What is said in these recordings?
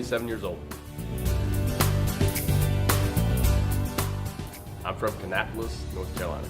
27 years old. I'm from Kannapolis, North Carolina.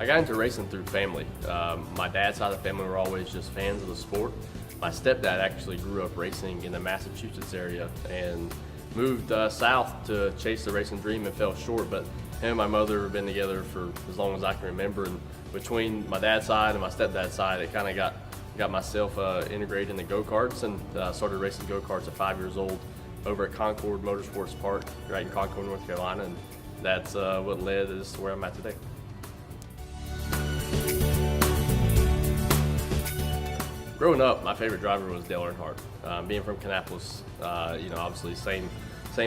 I got into racing through family. My dad's side of the family were always just fans of the sport. My stepdad actually grew up racing in the Massachusetts area and moved south to chase the racing dream and fell short, but him and my mother have been together for as long as I can remember, and between my dad's side and my stepdad's side, it kind of got myself integrated in the go-karts, and started racing go-karts at 5 years old over at Concord Motorsports Park right in Concord, North Carolina, and that's what led us to where I'm at today. Growing up, my favorite driver was Dale Earnhardt. Being from Kannapolis, obviously same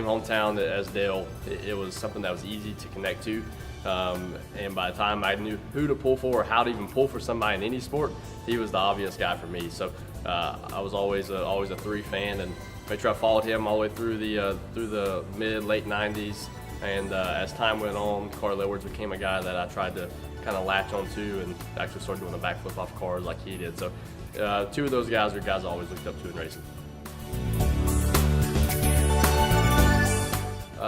hometown as Dale, it was something that was easy to connect to. And by the time I knew who to pull for or how to even pull for somebody in any sport, he was the obvious guy for me. So I was always a 3 fan, and I followed him all the way through the mid-late 90s. And as time went on, Carl Edwards became a guy that I tried to kind of latch onto, and actually started doing a backflip off cars like he did. So 2 of those guys are guys I always looked up to in racing.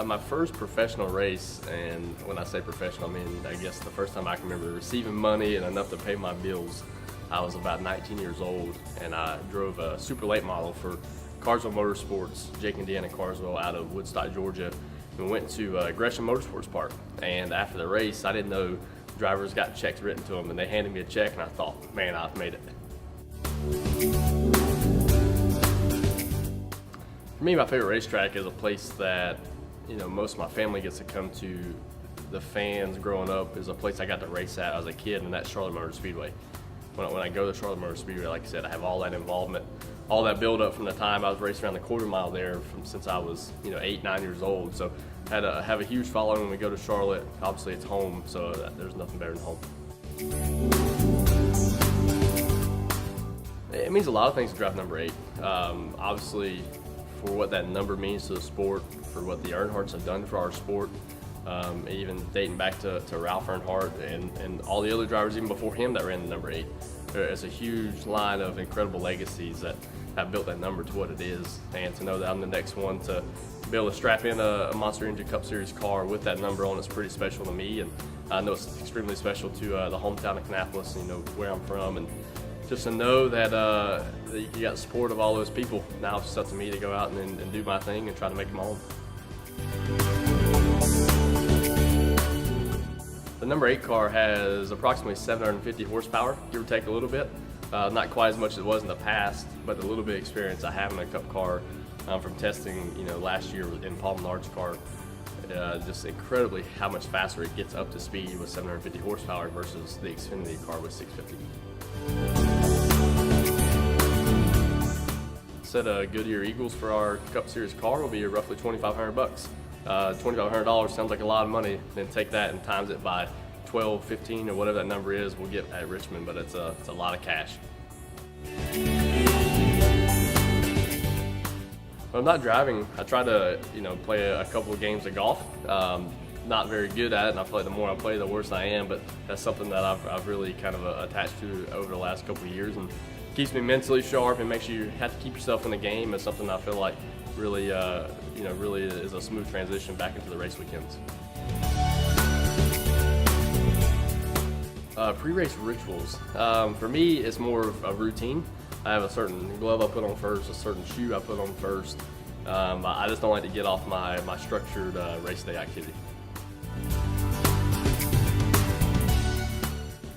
My first professional race, and when I say professional, I mean, I guess the first time I can remember receiving money and enough to pay my bills, I was about 19 years old, and I drove a super late model for Carswell Motorsports, Jake and Deanna Carswell, out of Woodstock, Georgia. We went to Gresham Motorsports Park, and after the race, I didn't know drivers got checks written to them, and they handed me a check, and I thought, man, I've made it. For me, my favorite racetrack is a place that most of my family gets to come to. The fans growing up is a place I got to race at as a kid, and that's Charlotte Motor Speedway. When I go to Charlotte Motor Speedway, like I said, I have all that involvement, all that build up from the time I was racing around the quarter mile there since I was 8, 9 years old. So I have a huge following when we go to Charlotte. Obviously it's home, so there's nothing better than home. It means a lot of things to drive number 8. Obviously, for what that number means to the sport, for what the Earnhardts have done for our sport, even dating back to Ralph Earnhardt and all the other drivers even before him that ran the number 8. It's a huge line of incredible legacies that have built that number to what it is, and to know that I'm the next one to be able to strap in a Monster Energy Cup Series car with that number on is pretty special to me, and I know it's extremely special to the hometown of Kannapolis, where I'm from, and just to know that you got the support of all those people. Now it's just up to me to go out and do my thing and try to make them own. The number 8 car has approximately 750 horsepower, give or take a little bit. Not quite as much as it was in the past, but the little bit of experience I have in a Cup car from testing, last year in Paul Menard's car, just incredibly how much faster it gets up to speed with 750 horsepower versus the Xfinity car with 650. Set of Goodyear Eagles for our Cup Series car will be roughly $2,500. $2,500 sounds like a lot of money. Then take that and times it by 12, 15, or whatever that number is we'll get at Richmond, but it's a lot of cash. When I'm not driving, I try to play a couple of games of golf. Not very good at it, and I feel like the more I play, the worse I am, but that's something that I've really kind of attached to over the last couple of years, and keeps me mentally sharp and makes you have to keep yourself in the game. It's something I feel like really, really is a smooth transition back into the race weekends. Pre-race rituals. For me, it's more of a routine. I have a certain glove I put on first, a certain shoe I put on first. I just don't like to get off my structured race day activity.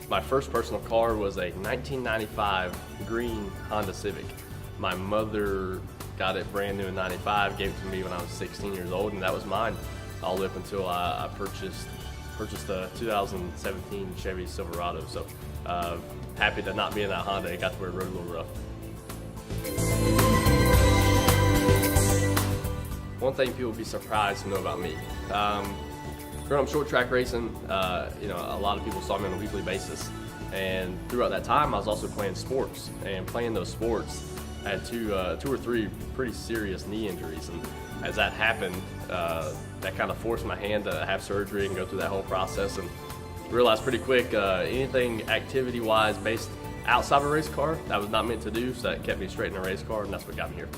My first personal car was a 1995 green Honda Civic. My mother got it brand new in '95, gave it to me when I was 16 years old, and that was mine all the way up until I purchased the 2017 Chevy Silverado. So happy to not be in that Honda. It got to where it rode a little rough. One thing people would be surprised to know about me. Growing up short track racing, a lot of people saw me on a weekly basis, and throughout that time I was also playing sports, and playing those sports I had two or three pretty serious knee injuries, and as that happened, that kind of forced my hand to have surgery and go through that whole process, and realized pretty quick anything activity-wise based outside of a race car that I was not meant to do, so that kept me straight in a race car, and that's what got me here.